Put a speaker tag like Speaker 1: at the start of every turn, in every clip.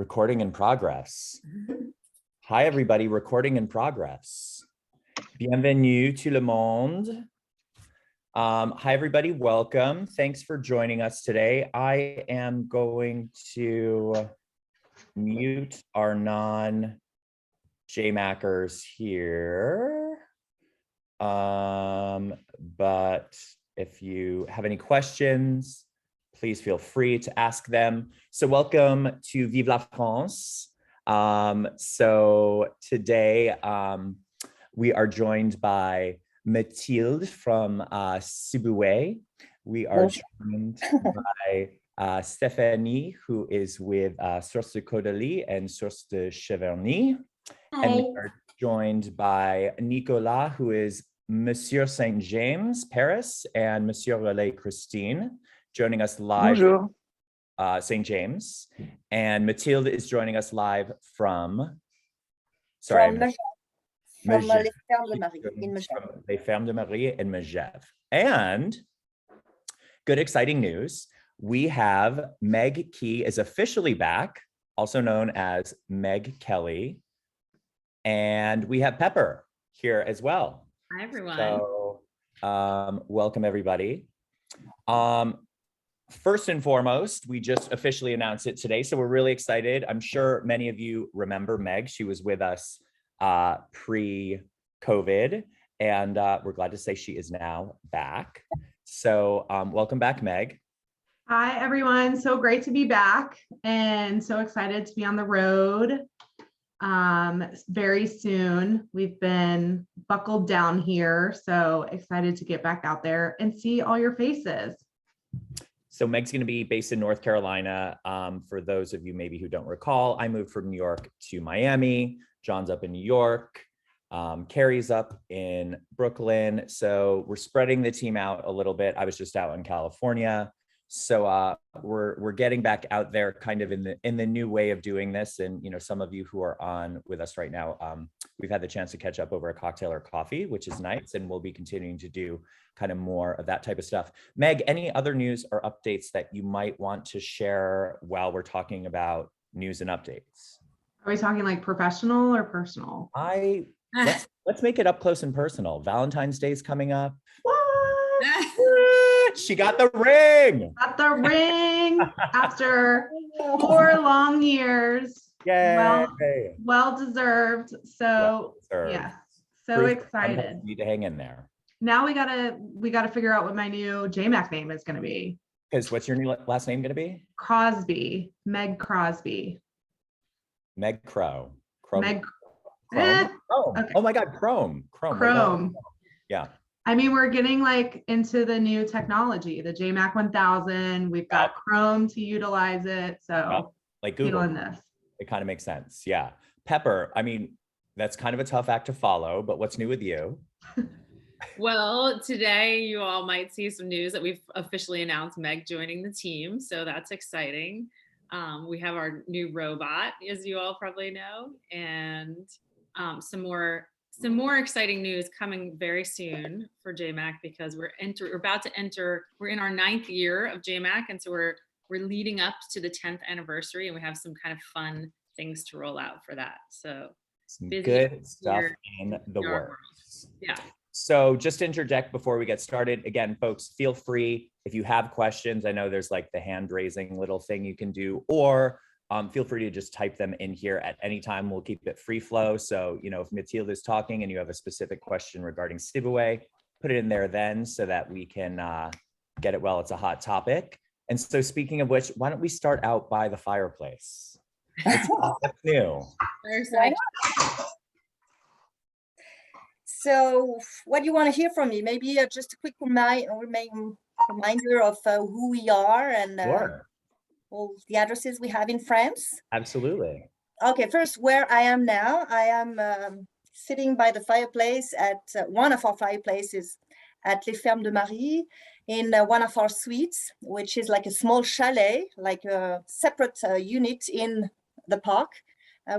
Speaker 1: Recording in progress. Hi, everybody. Recording in progress. Bienvenue tout le monde. Hi, everybody. Welcome. Thanks for joining us today. I am going to mute our non-J.MAKers here. But if you have any questions, please feel free to ask them. So welcome to Vive la France. So today we are joined by Mathilde from Sibuet. We are joined by Stéphanie, who is with Source de Caudalie and Source de Cheverny.
Speaker 2: Hi.
Speaker 1: And we are joined by Nicolas, who is Monsieur St. James, Paris, and Monsieur Relais, Christine, joining us live.
Speaker 2: Bonjour.
Speaker 1: St. James. And Mathilde is joining us live from,
Speaker 2: From
Speaker 1: Les
Speaker 2: Fermes de Marie in Megève.
Speaker 1: Les Fermes de Marie in Megève. And good, exciting news. We have Meg Key is officially back, also known as Meg Kelly. And we have Pepper here as well.
Speaker 3: Hi, everyone.
Speaker 1: So welcome, everybody. First and foremost, we just officially announced it today, so we're really excited. I'm sure many of you remember Meg. She was with us pre-COVID, and we're glad to say she is now back. So welcome back, Meg.
Speaker 4: Hi, everyone. So great to be back and so excited to be on the road very soon. We've been buckled down here, so excited to get back out there and see all your faces.
Speaker 1: So Meg's going to be based in North Carolina. For those of you maybe who don't recall, I moved from New York to Miami. John's up in New York. Carrie's up in Brooklyn. So we're spreading the team out a little bit. I was just out in California. So we're getting back out there kind of in the new way of doing this. And, you know, some of you who are on with us right now, we've had the chance to catch up over a cocktail or coffee, which is nice. And we'll be continuing to do kind of more of that type of stuff. Meg, any other news or updates that you might want to share while we're talking about news and updates?
Speaker 4: Are we talking like professional or personal?
Speaker 1: Let's make it up close and personal. Valentine's Day is coming up.
Speaker 4: What?
Speaker 1: She got the ring.
Speaker 4: Got the ring after 4 long years.
Speaker 1: Yay.
Speaker 4: Well deserved. So yeah, so
Speaker 1: Proof
Speaker 4: excited.
Speaker 1: You need to hang in there.
Speaker 4: Now we gotta figure out what my new J.MAK name is gonna be.
Speaker 1: Because what's your new last name gonna be?
Speaker 4: Crosby, Meg Crosby.
Speaker 1: Meg Crow.
Speaker 4: Meg.
Speaker 1: Chrome.
Speaker 4: Okay.
Speaker 1: Oh my God, Chrome. Yeah.
Speaker 4: I mean, we're getting like into the new technology, the J.MAK 1000. We've got Chrome to utilize it. So
Speaker 1: like Google.
Speaker 4: Feeling this.
Speaker 1: It kind of makes sense. Yeah. Pepper, I mean, that's kind of a tough act to follow, but what's new with you?
Speaker 3: Well, today you all might see some news that we've officially announced Meg joining the team. So that's exciting. We have our new robot, as you all probably know, and some more exciting news coming very soon for J.MAK because we're in our 9th year of J.MAK, and so we're leading up to the 10th anniversary, and we have some kind of fun things to roll out for that. So
Speaker 1: some good stuff in the works.
Speaker 3: Yeah.
Speaker 1: So just to interject before we get started, again, folks, feel free if you have questions. I know there's like the hand raising little thing you can do, or feel free to just type them in here at any time. We'll keep it free flow. So, you know, if Mathilde is talking and you have a specific question regarding Sibuet, put it in there then so that we can get it while it's a hot topic. And so speaking of which, why don't we start out by the fireplace? That's new.
Speaker 2: So what do you want to hear from me? Maybe just a quick reminder of who we are and all the addresses we have in France.
Speaker 1: Absolutely.
Speaker 2: Okay, first, where I am now, I am sitting by the fireplace at one of our fireplaces at Les Fermes de Marie in one of our suites, which is like a small chalet, like a separate unit in the park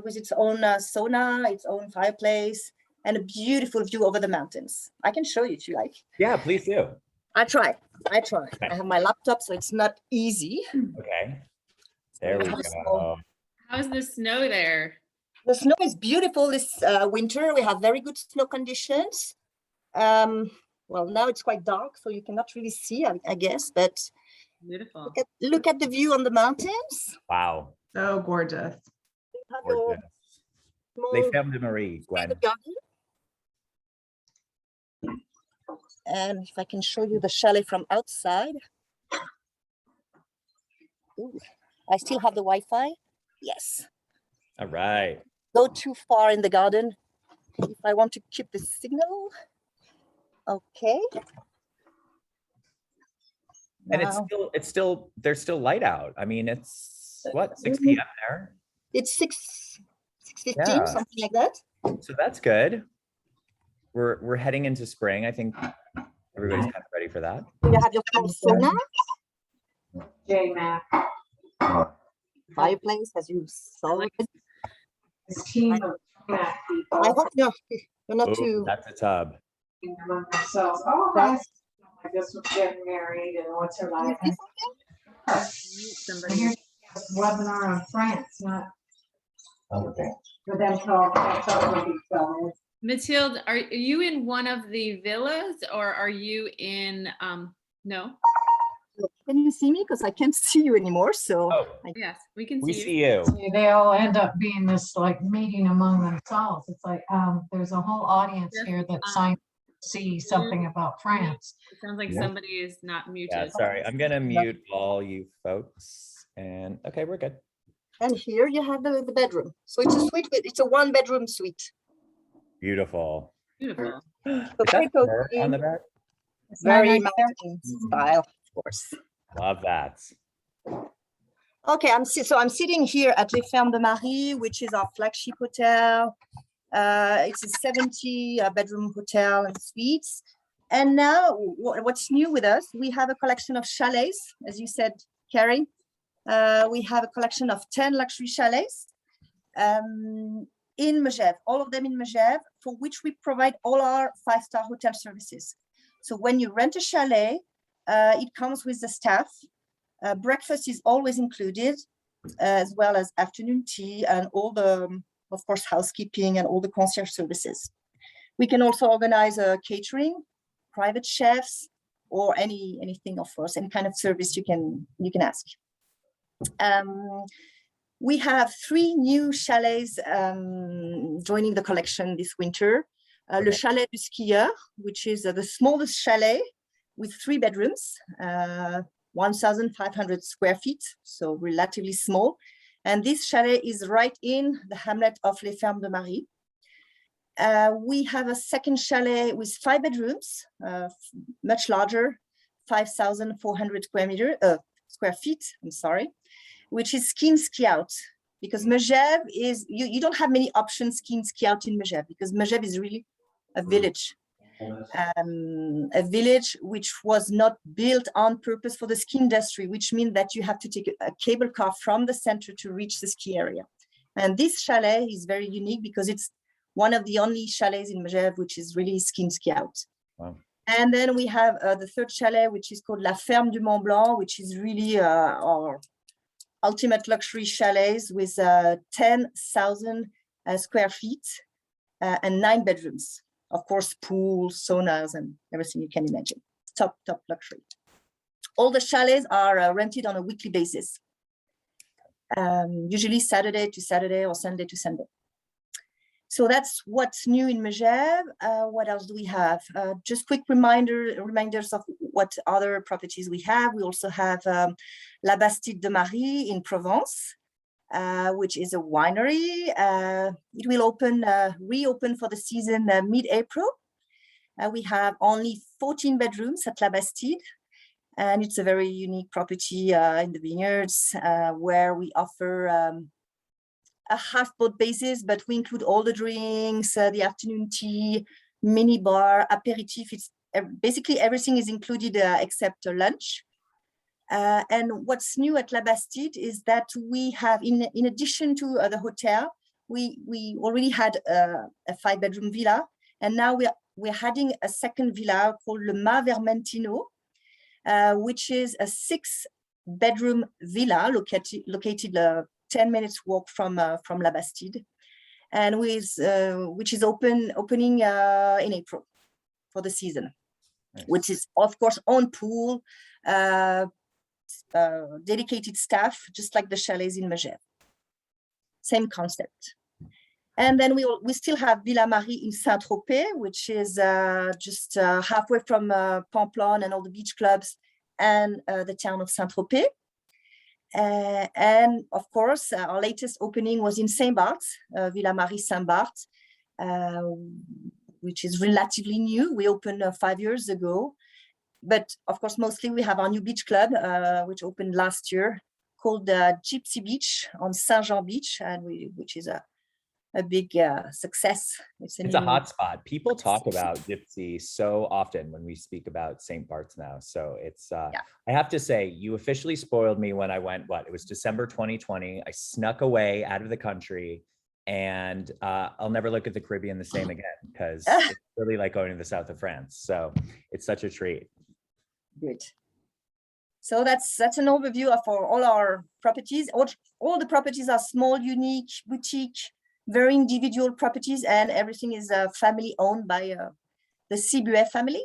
Speaker 2: with its own sauna, its own fireplace, and a beautiful view over the mountains. I can show you if you like.
Speaker 1: Yeah, please do.
Speaker 2: I try.
Speaker 1: Okay.
Speaker 2: I have my laptop, so it's not easy.
Speaker 1: Okay. There we go.
Speaker 3: How's the snow there?
Speaker 2: The snow is beautiful this winter. We have very good snow conditions. Well, now it's quite dark, so you cannot really see, I guess, but
Speaker 3: Beautiful.
Speaker 2: look at the view on the mountains.
Speaker 1: Wow.
Speaker 4: So gorgeous.
Speaker 2: You have your
Speaker 1: Gorgeous.
Speaker 2: small
Speaker 1: Les Fermes de Marie, Gwen.
Speaker 2: private garden. And if I can show you the chalet from outside. Ooh, I still have the Wi-Fi. Yes.
Speaker 1: All right.
Speaker 2: Go too far in the garden if I want to keep the signal. Okay.
Speaker 1: And
Speaker 2: Now,
Speaker 1: there's still light out. I mean, it's what, 6
Speaker 2: Mhm.
Speaker 1: p.m. there?
Speaker 2: it's 6:15,
Speaker 1: Yeah.
Speaker 2: something like that.
Speaker 1: So that's good. We're heading into spring. I think everybody's kind of ready for that.
Speaker 2: You have your full sauna,
Speaker 5: J.MAK.
Speaker 2: fireplace, as you saw.
Speaker 5: This team of J.MAK people
Speaker 2: I hope you're not
Speaker 1: Oh,
Speaker 2: too.
Speaker 1: that's a tub.
Speaker 5: thinking among themselves, oh, guys, I guess we're getting married and what's her life?
Speaker 2: You see
Speaker 3: Somebody.
Speaker 5: Here's a webinar on France, not
Speaker 1: Okay.
Speaker 5: for them talk with each other.
Speaker 3: Mathilde, are you in one of the villas or are you in, no?
Speaker 2: Can you see me? Because I can't see you anymore. So
Speaker 1: Oh,
Speaker 3: Yes, we can
Speaker 1: we
Speaker 3: see you.
Speaker 1: see you.
Speaker 5: See, they all end up being this like meeting among themselves. It's like, there's a whole audience
Speaker 3: Yes,
Speaker 5: here that signed to see something about France.
Speaker 3: It sounds like
Speaker 1: Yeah.
Speaker 3: somebody is not
Speaker 1: Yeah,
Speaker 3: muted.
Speaker 1: sorry. I'm gonna mute all you folks. And okay, we're good.
Speaker 2: and here you have the bedroom. So it's a suite. It's a 1-bedroom suite.
Speaker 1: Beautiful.
Speaker 3: Beautiful.
Speaker 1: Is
Speaker 2: very
Speaker 1: that fur
Speaker 2: cozy.
Speaker 1: on the back?
Speaker 2: Very mountain style, of course.
Speaker 1: Love that.
Speaker 2: Okay, I'm sitting here at Les Fermes de Marie, which is our flagship hotel. It's a 70 bedroom hotel and suites. And now what's new with us, we have a collection of chalets, as you said, Carrie. We have a collection of 10 luxury chalets in Megève, all of them in Megève, for which we provide all our 5-star hotel services. So when you rent a chalet, it comes with the staff. Breakfast is always included, as well as afternoon tea and all the, of course, housekeeping and all the concierge services. We can also organize a catering, private chefs, or anything, of course, any kind of service you can ask. We have 3 new chalets joining the collection this winter. Le Chalet du Skieur, which is the smallest chalet with 3 bedrooms, 1,500 square feet, so relatively small. And this chalet is right in the hamlet of Les Fermes de Marie. We have a second chalet with 5 bedrooms, much larger, 5,400 square feet, I'm sorry, which is ski in, ski out. Because Megève is, you don't have many options ski in, ski out in Megève, because Megève is really a village. A village which was not built on purpose for the ski industry, which means that you have to take a cable car from the center to reach the ski area. And this chalet is very unique because it's one of the only chalets in Megève which is really ski in, ski out.
Speaker 1: Wow.
Speaker 2: And then we have the third chalet, which is called La Ferme du Mont Blanc, which is really our ultimate luxury chalets with 10,000 square feet and 9 bedrooms. Of course, pools, saunas, and everything you can imagine. Top luxury. All the chalets are rented on a weekly basis, usually Saturday to Saturday or Sunday to Sunday. So that's what's new in Megève. What else do we have? Just quick reminders of what other properties we have. We also have La Bastide de Marie in Provence, which is a winery. It will reopen for the season mid-April. We have only 14 bedrooms at La Bastide, and it's a very unique property in the vineyards where we offer a half-boat basis, but we include all the drinks, the afternoon tea, mini bar, aperitif. It's basically everything is included except lunch. And what's new at La Bastide is that we have, in addition to the hotel, we already had a 5-bedroom villa, and now we're adding a second villa called Le Mas Vermentino, which is a 6-bedroom villa located 10 minutes walk from La Bastide, and which is opening in April for the season.
Speaker 1: Nice.
Speaker 2: Which is of course own pool, dedicated staff, just like the chalets in Megève. Same concept. And then we still have Villa Marie in Saint-Tropez, which is just halfway from Pamplonne and all the beach clubs and the town of Saint-Tropez. And of course, our latest opening was in Saint-Barth, Villa Marie Saint-Barth, which is relatively new. We opened 5 years ago. But of course, mostly we have our new beach club, which opened last year, called Gypsy Beach on Saint-Jean Beach, and which is a big success. It's
Speaker 1: a hot spot. People talk about Gypsy so often when we speak about St. Bart's now. So it's, I have to say, you officially spoiled me when I went, it was December 2020. I snuck away out of the country, and I'll never look at the Caribbean the same again, because it's really like going to the south of France. So it's such a treat.
Speaker 2: Good. So that's an overview of all our properties. All the properties are small, unique, boutique, very individual properties, and everything is family owned by the Sibuet family.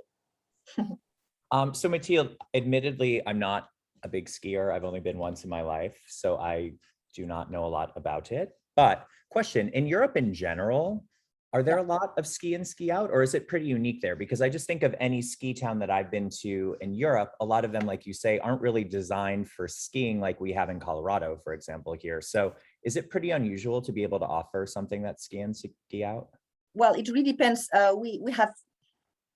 Speaker 1: So Mathilde, admittedly, I'm not a big skier. I've only been once in my life, so I do not know a lot about it. But question, in Europe in general, are there a lot of ski in, ski out, or is it pretty unique there? Because I just think of any ski town that I've been to in Europe, a lot of them, like you say, aren't really designed for skiing like we have in Colorado, for example, here. So is it pretty unusual to be able to offer something that's ski in, ski out?
Speaker 2: Well, it really depends. We have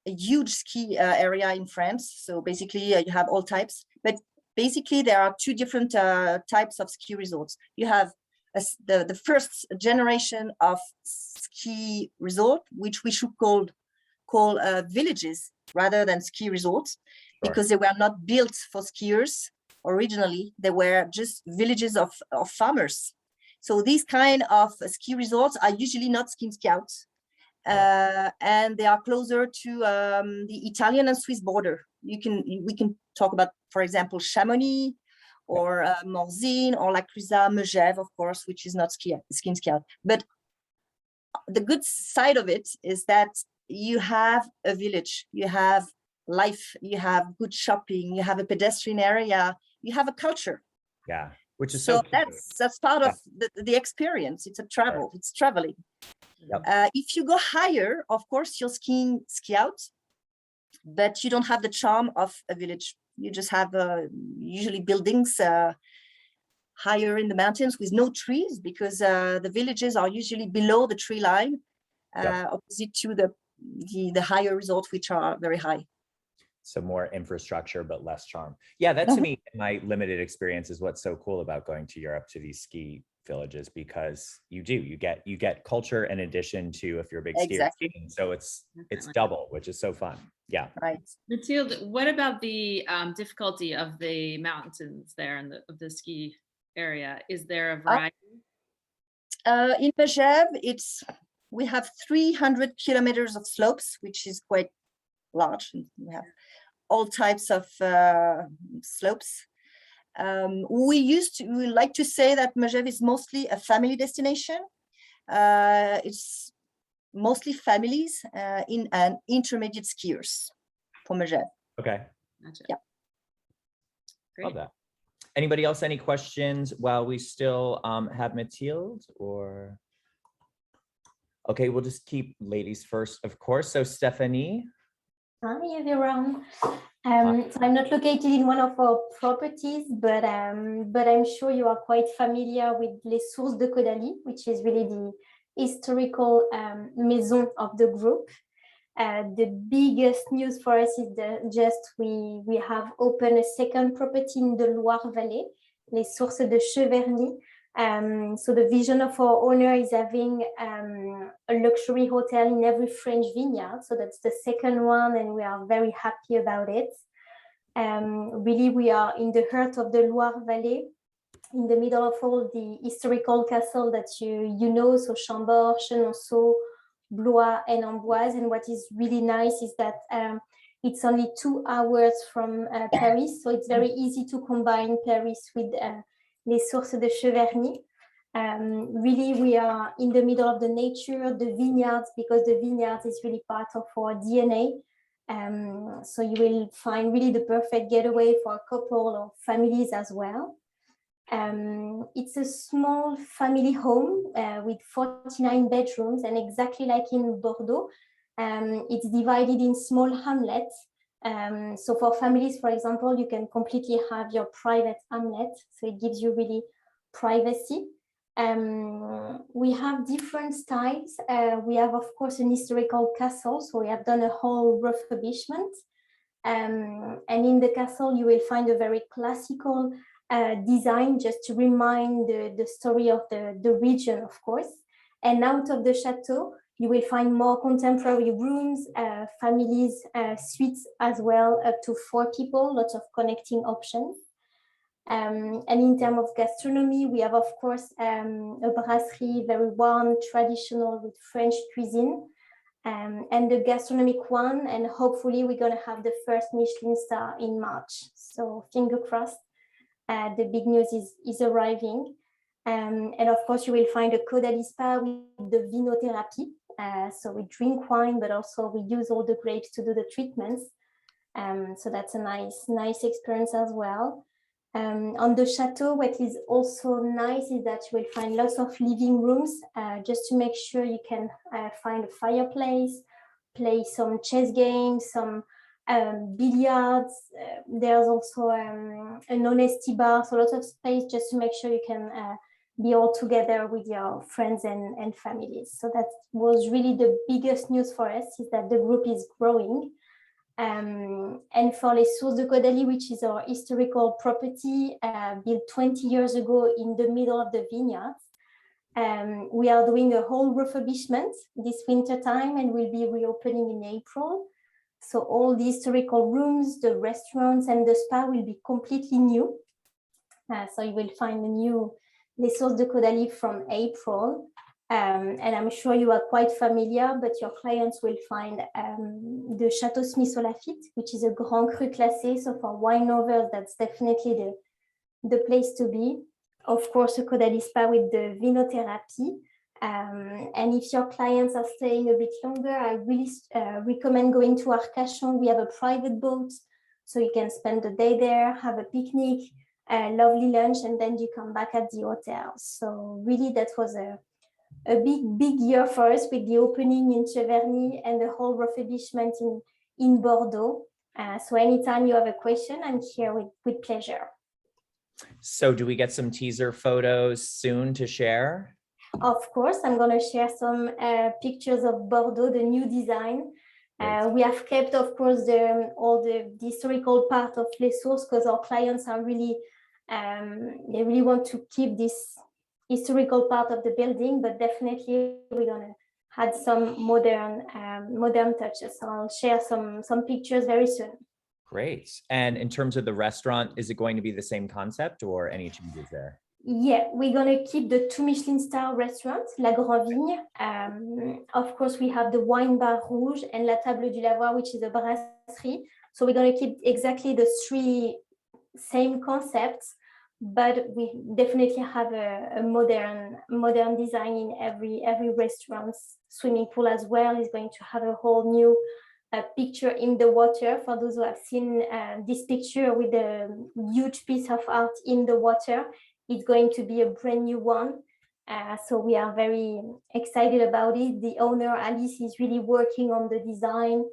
Speaker 2: a huge ski area in France. So basically you have all types, but basically there are two different types of ski resorts. You have the first generation of ski resort, which we should call villages rather than ski resorts, because they were not built for skiers originally. They were just villages of farmers. So these kind of ski resorts are usually not ski and ski out, and they are closer to the Italian and Swiss border. We can talk about, for example, Chamonix, or Morzine, or La Clusaz, Megève, of course, which is not ski and ski out. But the good side of it is that you have a village, you have life, you have good shopping, you have a pedestrian area, you have a culture.
Speaker 1: Yeah, which is
Speaker 2: so
Speaker 1: cute.
Speaker 2: that's part of the experience. It's a travel, it's traveling. Yep. If you go higher, of course, you're skiing, ski out, but you don't have the charm of a village. You just have usually buildings higher in the mountains with no trees, because the villages are usually below the tree line, opposite to the higher resorts, which are very high.
Speaker 1: So more infrastructure, but less charm. Yeah, that to me, in my limited experience, is what's so cool about going to Europe, to these ski villages, because you get culture in addition to, if you're a big skier. So it's double, which is so fun. Yeah.
Speaker 2: Right.
Speaker 3: Mathilde, what about the difficulty of the mountains there and of the ski area? Is there a variety?
Speaker 2: In Megève, we have 300 kilometers of slopes, which is quite large. We have all types of slopes. We like to say that Megève is mostly a family destination. It's mostly families in and intermediate skiers for Megève.
Speaker 1: Okay.
Speaker 3: Gotcha.
Speaker 2: Yeah.
Speaker 3: Great.
Speaker 1: Love that. Anybody else, any questions while we still have Mathilde, or? Okay, we'll just keep ladies first, of course. So Stephanie.
Speaker 6: Hi everyone. So I'm not located in one of our properties, but I'm sure you are quite familiar with Les Sources de Caudalie, which is really the historical maison of the group. The biggest news for us is we have opened a second property in the Loire Valley, Les Sources de Cheverny. So the vision of our owner is having a luxury hotel in every French vineyard. So that's the second one, and we are very happy about it. Really, we are in the heart of the Loire Valley, in the middle of all the historical castle that you know, so Chambord, Chenonceau, Blois, and Amboise. And what is really nice is that it's only 2 hours from Paris, so it's very easy to combine Paris with Les Sources de Cheverny. Really, we are in the middle of the nature, the vineyards, because the vineyards is really part of our DNA. So you will find really the perfect getaway for a couple or families as well. It's a small family home with 49 bedrooms, and exactly like in Bordeaux, it's divided in small hamlets. So for families, for example, you can completely have your private hamlet, so it gives you really privacy. We have different styles. We have, of course, an historical castle, so we have done a whole refurbishment. And in the castle, you will find a very classical design, just to remind the story of the region, of course. And out of the chateau, you will find more contemporary rooms, families, suites as well, up to 4 people, lots of connecting options. And in terms of gastronomy, we have, of course, a brasserie, very warm, traditional with French cuisine, and the gastronomic one. And hopefully we're going to have the first Michelin star in March. So finger crossed, the big news is arriving. And of course, you will find a Caudalie spa with the vinotherapy. So we drink wine, but also we use all the grapes to do the treatments. So that's a nice experience as well. On the chateau, what is also nice is that you will find lots of living rooms, just to make sure you can find a fireplace, play some chess games, some billiards. There's also an honesty bar, so lots of space just to make sure you can be all together with your friends and families. So that was really the biggest news for us, is that the group is growing. And for Les Sources de Caudalie, which is our historical property, built 20 years ago in the middle of the vineyards, we are doing a whole refurbishment this winter time, and will be reopening in April. So all the historical rooms, the restaurants, and the spa will be completely new. So you will find a new Les Sources de Caudalie from April. And I'm sure you are quite familiar, but your clients will find the Château Smith-Lafitte, which is a Grand Cru classé. So for wine lovers, that's definitely the place to be. Of course, a Caudalie spa with the vinotherapy. And if your clients are staying a bit longer, I really recommend going to Arcachon. We have a private boat, so you can spend the day there, have a picnic, a lovely lunch, and then you come back at the hotel. So really, that was a big year for us, with the opening in Cheverny and the whole refurbishment in Bordeaux. So anytime you have a question, I'm here with pleasure.
Speaker 1: So do we get some teaser photos soon to share?
Speaker 6: Of course, I'm going to share some pictures of Bordeaux, the new design. We have kept, of course, all the historical part of Les Sources, because our clients are really, they really want to keep this historical part of the building, but definitely we're going to add some modern touches. So I'll share some pictures very soon.
Speaker 1: Great. And in terms of the restaurant, is it going to be the same concept or any changes there?
Speaker 6: Yeah, we're going to keep the 2 Michelin star restaurants, La Grand Vigne. Of course, we have the Wine Bar Rouge and La Table du Lavoir, which is a brasserie. So we're going to keep exactly the 3 same concepts, but we definitely have a modern design in every restaurant. Swimming pool as well is going to have a whole new picture in the water. For those who have seen this picture with a huge piece of art in the water, it's going to be a brand new one. So we are very excited about it. The owner, Alice, is really working on the design.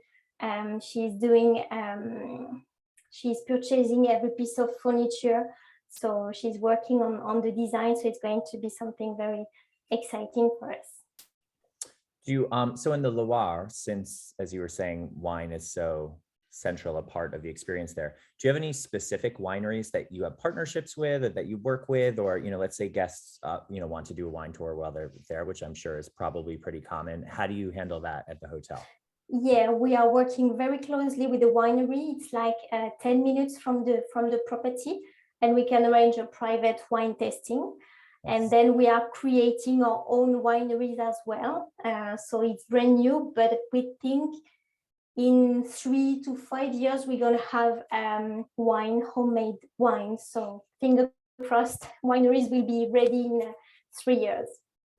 Speaker 6: She's purchasing every piece of furniture. So she's working on the design. So it's going to be something very exciting for us.
Speaker 1: So in the Loire, since, as you were saying, wine is so central a part of the experience there, do you have any specific wineries that you have partnerships with, or that you work with, or, let's say guests, want to do a wine tour while they're there, which I'm sure is probably pretty common. How do you handle that at the hotel?
Speaker 6: Yeah, we are working very closely with the winery. It's like 10 minutes from the property, and we can arrange a private wine tasting. And then we are creating our own wineries as well. So it's brand new, but we think in 3 to 5 years, we're going to have homemade wine. So finger crossed, wineries will be ready in 3 years.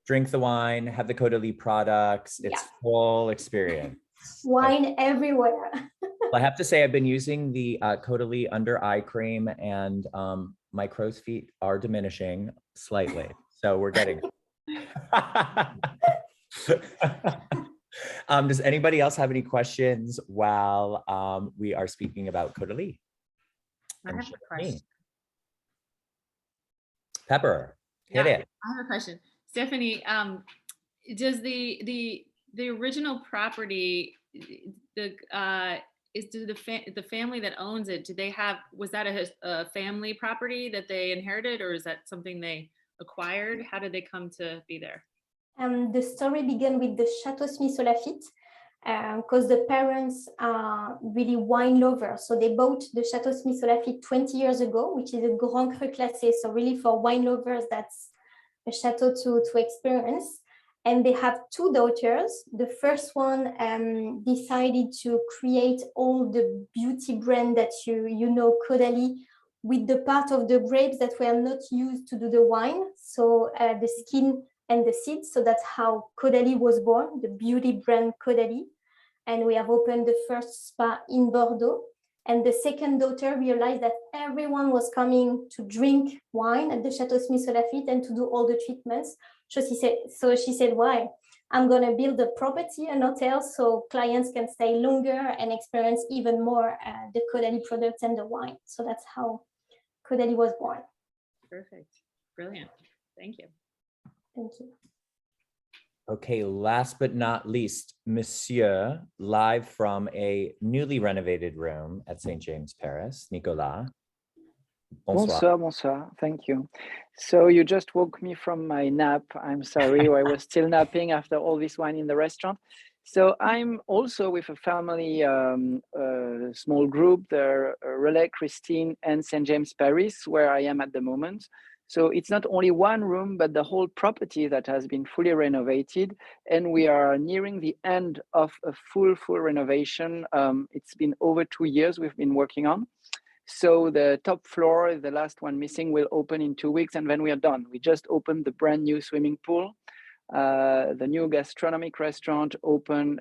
Speaker 1: Drink the wine, have the Caudalie products. It's full experience.
Speaker 6: Wine everywhere.
Speaker 1: I have to say, I've been using the Caudalie under eye cream, and my crow's feet are diminishing slightly. So we're getting. Does anybody else have any questions while we are speaking about Caudalie?
Speaker 3: I have a question.
Speaker 1: Pepper, hit it.
Speaker 3: I have a question. Stephanie, does the original property, the family that owns it, was that a family property that they inherited, or is that something they acquired? How did they come to be there?
Speaker 6: The story began with the Chateau Smith-Lafitte, because the parents are really wine lovers. So they bought the Chateau Smith-Lafitte 20 years ago, which is a Grand Cru Classé. So really for wine lovers, that's a chateau to experience. And they have 2 daughters. The first one decided to create all the beauty brand that you know, Caudalie, with the part of the grapes that were not used to do the wine. So the skin and the seeds. So that's how Caudalie was born, the beauty brand Caudalie. And we have opened the first spa in Bordeaux. And the second daughter realized that everyone was coming to drink wine at the Chateau Smith-Lafitte and to do all the treatments. So she said, why? I'm going to build a property, an hotel, so clients can stay longer and experience even more the Caudalie products and the wine. So that's how Caudalie was born.
Speaker 3: Perfect. Brilliant. Thank you.
Speaker 6: Thank you.
Speaker 1: Okay, last but not least, Monsieur, live from a newly renovated room at St. James, Paris. Nicolas.
Speaker 7: Bonsoir, bonsoir. Thank you. So you just woke me from my nap. I'm sorry, I was still napping after all this wine in the restaurant. So I'm also with a family, small group, the Relais, Christine, and St. James, Paris, where I am at the moment. So it's not only one room, but the whole property that has been fully renovated. And we are nearing the end of a full renovation. It's been over 2 years we've been working on. So the top floor, the last one missing, will open in 2 weeks, and then we are done. We just opened the brand new swimming pool. The new gastronomic restaurant open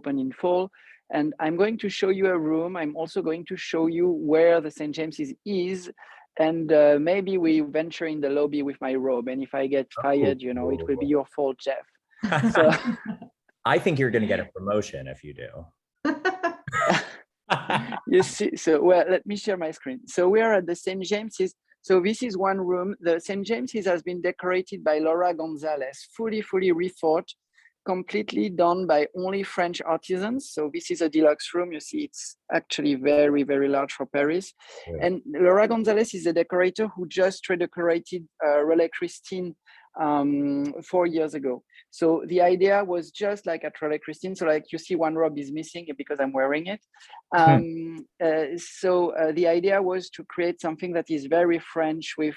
Speaker 7: in fall. And I'm going to show you a room. I'm also going to show you where the St. James's is. And maybe we venture in the lobby with my robe. And if I get fired, you know, it will be your fault, Jeff. So
Speaker 1: I think you're going to get a promotion if you do.
Speaker 7: You see, so well, let me share my screen. So we are at the St. James's. So this is one room. The St. James's has been decorated by Laura Gonzalez, fully refought, completely done by only French artisans. So this is a deluxe room. You see, it's actually very large for Paris. Yeah. And Laura Gonzalez is a decorator who just redecorated Relais Christine 4 years ago. So the idea was just like at Relais Christine. So like you see, one robe is missing because I'm wearing it. The idea was to create something that is very French with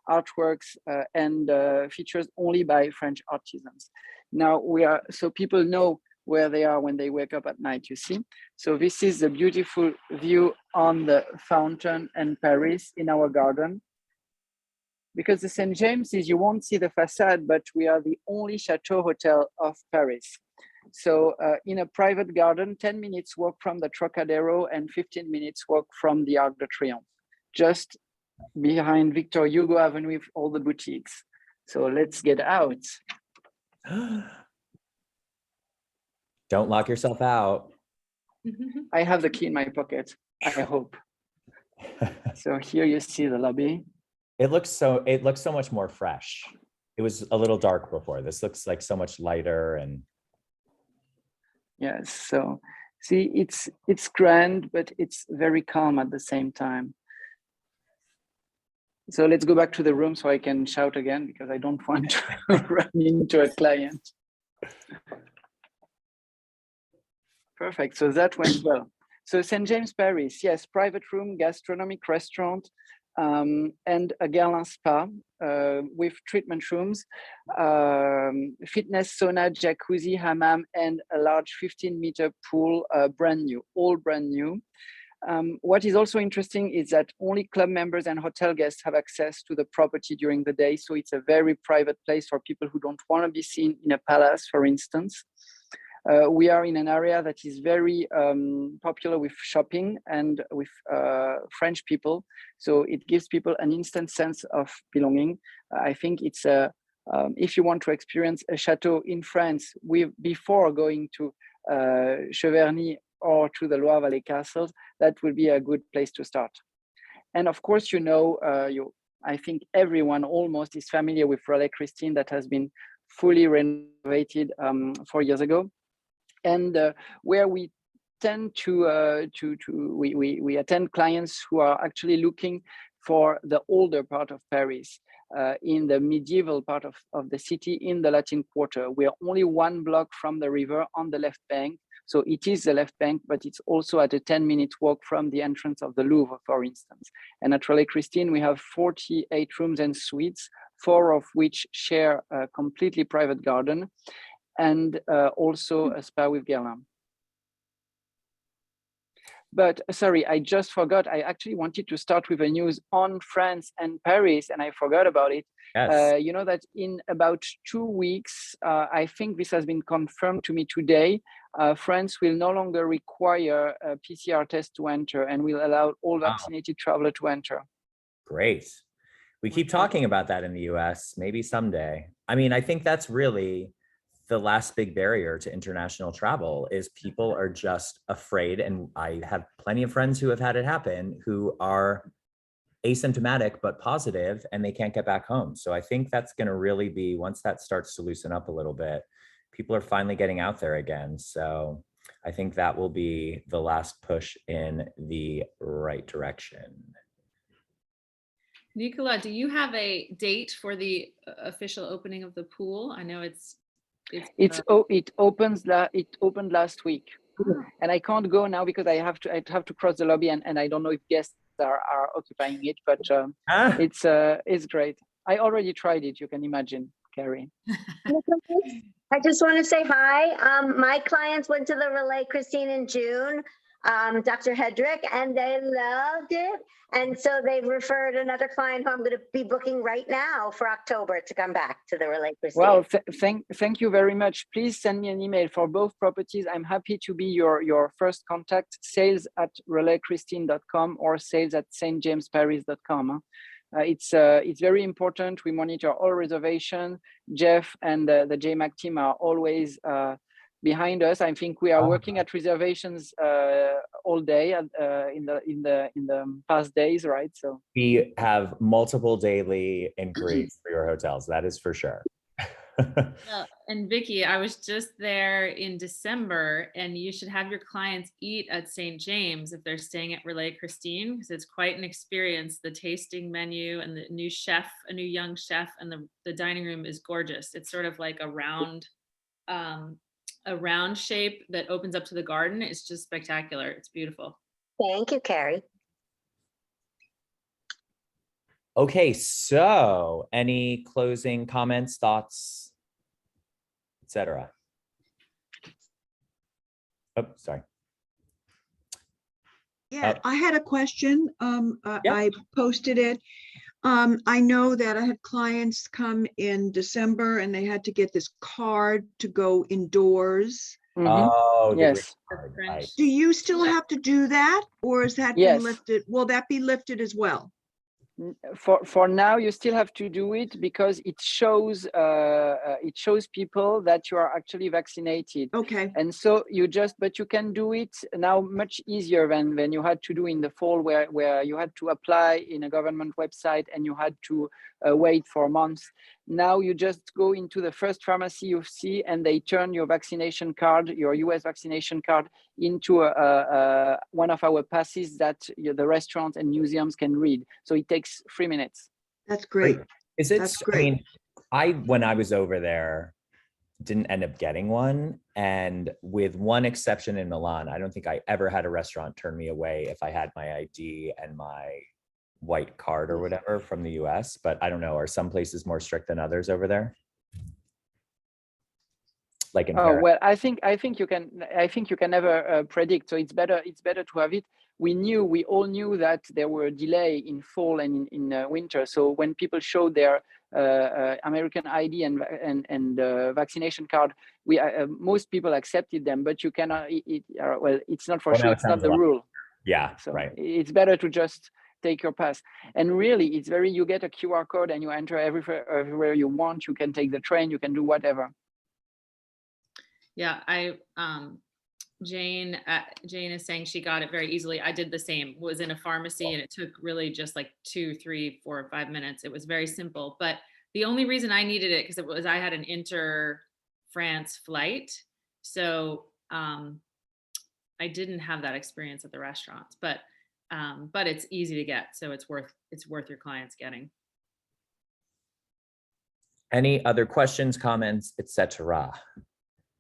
Speaker 7: artworks and features only by French artisans. Now so people know where they are when they wake up at night, you see. So this is a beautiful view on the fountain and Paris in our garden. Because the St. James's, you won't see the facade, but we are the only chateau hotel of Paris. So in a private garden, 10 minutes walk from the Trocadero and 15 minutes walk from the Arc de Triomphe, just behind Victor Hugo Avenue with all the boutiques. So let's get out.
Speaker 1: Don't lock yourself out.
Speaker 7: I have the key in my pocket, I hope. So here you see the lobby.
Speaker 1: It looks so much more fresh. It was a little dark before. This looks like so much lighter and.
Speaker 7: Yes, so see, it's grand, but it's very calm at the same time. So let's go back to the room so I can shout again because I don't want to run into a client. Perfect, so that went well. So St. James, Paris, yes, private room, gastronomic restaurant, and a Guerlain spa with treatment rooms, fitness, sauna, jacuzzi, hammam, and a large 15-meter pool, brand new, all brand new. What is also interesting is that only club members and hotel guests have access to the property during the day. So it's a very private place for people who don't want to be seen in a palace, for instance. We are in an area that is very popular with shopping and with French people. So it gives people an instant sense of belonging. I think it's if you want to experience a chateau in France before going to Cheverny or to the Loire Valley castles, that will be a good place to start. And of course, I think everyone almost is familiar with Relais Christine, that has been fully renovated 4 years ago, and where we tend we attend clients who are actually looking for the older part of Paris, in the medieval part of the city, in the Latin Quarter. We are only 1 block from the river on the left bank. So it is the left bank, but it's also at a 10-minute walk from the entrance of the Louvre, for instance. And at Relais Christine, we have 48 rooms and suites, 4 of which share a completely private garden, and also a spa with Guerlain. But sorry, I just forgot. I actually wanted to start with a news on France and Paris, and I forgot about it.
Speaker 1: Yes.
Speaker 7: You know that in about 2 weeks, I think this has been confirmed to me today, France will no longer require a PCR test to enter and will allow all vaccinated travelers to enter.
Speaker 1: Great. We keep talking about that in the US, maybe someday. I mean, I think that's really the last big barrier to international travel, is people are just afraid. And I have plenty of friends who have had it happen, who are asymptomatic but positive, and they can't get back home. So I think that's going to really be, once that starts to loosen up a little bit, people are finally getting out there again. So I think that will be the last push in the right direction.
Speaker 3: Nicola, do you have a date for the official opening of the pool? I know it opened last week, and I can't go now because I have to cross the lobby, and I don't know if guests are occupying it, but it's great. I already tried it, you can imagine, Carrie.
Speaker 8: I just want to say hi. My clients went to the Relais Christine in June, Dr. Hedrick, and they loved it. And so they've referred another client who I'm going to be booking right now for October to come back to the Relais Christine.
Speaker 7: Well, thank you very much. Please send me an email for both properties. I'm happy to be your first contact, sales@relaischristine.com or sales@stjamesparis.com. It's very important. We monitor all reservations. Jeff and the J.MAK team are always behind us. I think we are working at reservations all day in the past days, right? So
Speaker 1: we have multiple daily inquiries for your hotels. That is for sure.
Speaker 3: And Vicky, I was just there in December, and you should have your clients eat at St. James if they're staying at Relais Christine, because it's quite an experience. The tasting menu and the new chef, a new young chef, and the dining room is gorgeous. It's sort of like a round shape that opens up to the garden. It's just spectacular. It's beautiful.
Speaker 8: Thank you, Carrie.
Speaker 1: Okay, so any closing comments, thoughts, etc.? Oh, sorry.
Speaker 9: Yeah, I had a question. I posted it. I know that I had clients come in December and they had to get this card to go indoors.
Speaker 1: Oh,
Speaker 7: yes.
Speaker 1: Right.
Speaker 9: Do you still have to do that, or is that been lifted? Will that be lifted as well?
Speaker 7: For now, you still have to do it because it shows people that you are actually vaccinated.
Speaker 9: Okay.
Speaker 7: And so but you can do it now much easier than you had to do in the fall, where you had to apply in a government website and you had to wait for months. Now you just go into the first pharmacy you see, and they turn your vaccination card, your US vaccination card, into one of our passes that the restaurants and museums can read. So it takes 3 minutes.
Speaker 9: That's great.
Speaker 1: Is it?
Speaker 9: That's great.
Speaker 1: I mean, when I was over there, didn't end up getting one, and with one exception in Milan, I don't think I ever had a restaurant turn me away if I had my ID and my white card or whatever from the US. But I don't know, are some places more strict than others over there? Like in Paris?
Speaker 7: Well, I think you can never predict. So it's better to have it. we all knew that there were delay in fall and in winter. So when people showed their American ID and vaccination card, most people accepted them, but you cannot, well, it's not for sure, it's not the rule.
Speaker 1: Yeah,
Speaker 7: so
Speaker 1: right.
Speaker 7: It's better to just take your pass. And really, it's you get a QR code and you enter everywhere you want. You can take the train, you can do whatever.
Speaker 3: Yeah, Jane is saying she got it very easily. I did the same, was in a pharmacy and it took really just like 2, 3, 4, 5 minutes. It was very simple, but the only reason I needed it because I had an inter-France flight. So I didn't have that experience at the restaurants, but it's easy to get. So it's worth your clients getting.
Speaker 1: Any other questions, comments, etc.?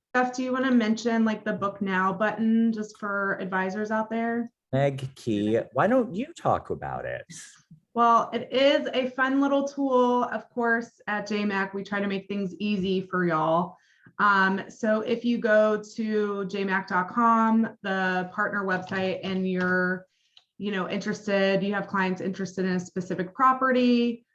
Speaker 4: Steph, do you want to mention like the book now button just for advisors out there?
Speaker 1: Meg Key, why don't you talk about it?
Speaker 4: Well, it is a fun little tool. Of course, at J.MAK, we try to make things easy for y'all. So if you go to jmak.com, the partner website, and you're, interested, you have clients interested in a specific property,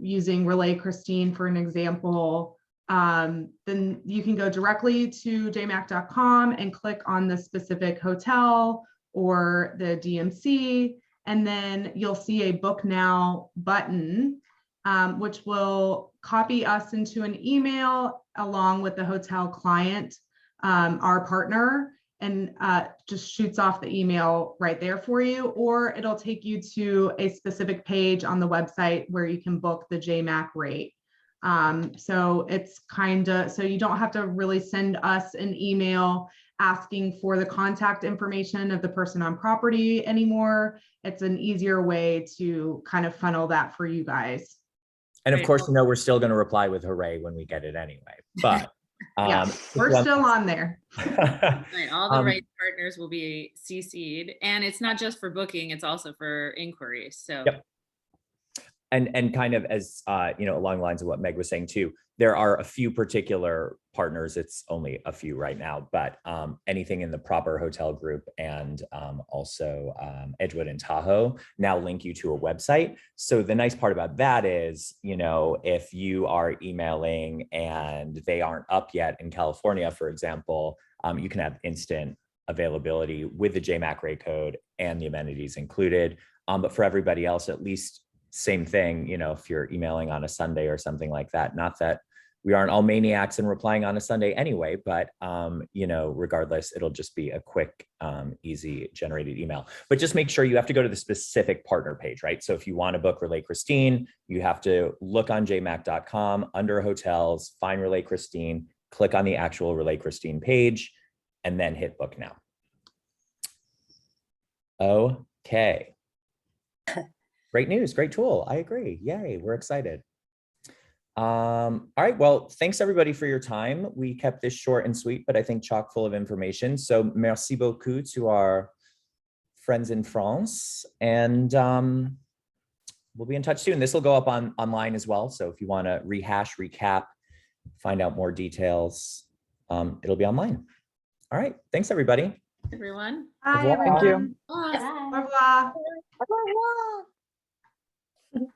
Speaker 4: using Relais Christine for an example, then you can go directly to jmak.com and click on the specific hotel or the DMC, and then you'll see a book now button, which will copy us into an email along with the hotel client, our partner, and just shoots off the email right there for you, or it'll take you to a specific page on the website where you can book the J.MAK rate. So it's so you don't have to really send us an email asking for the contact information of the person on property anymore. It's an easier way to kind of funnel that for you guys.
Speaker 1: And of course, we're still going to reply with hooray when we get it anyway, but
Speaker 4: yeah, we're still on there.
Speaker 3: Right, all the right partners will be CC'd, and it's not just for booking, it's also for inquiries. So
Speaker 1: yep. And kind of as along the lines of what Meg was saying too, there are a few particular partners. It's only a few right now, but anything in the proper hotel group and also Edgewood and Tahoe now link you to a website. So the nice part about that is, if you are emailing and they aren't up yet in California, for example, you can have instant availability with the J.MAK rate code and the amenities included. But for everybody else, at least same thing, if you're emailing on a Sunday or something like that, not that we aren't all maniacs and replying on a Sunday anyway, but, regardless, it'll just be a quick, easy generated email. But just make sure you have to go to the specific partner page, right? So if you want to book Relais Christine, you have to look on jmak.com under hotels, find Relais Christine, click on the actual Relais Christine page, and then hit book now. Okay. Great news, great tool. I agree. Yay, we're excited. All right, well, thanks everybody for your time. We kept this short and sweet, but I think chock full of information. So merci beaucoup to our friends in France, and we'll be in touch soon. This will go up online as well. So if you want to rehash, recap, find out more details, it'll be online. All right, thanks everybody.
Speaker 3: Everyone.
Speaker 4: Bye, everyone.
Speaker 7: Thank you.
Speaker 3: Bye.
Speaker 4: Au revoir.
Speaker 8: Au revoir.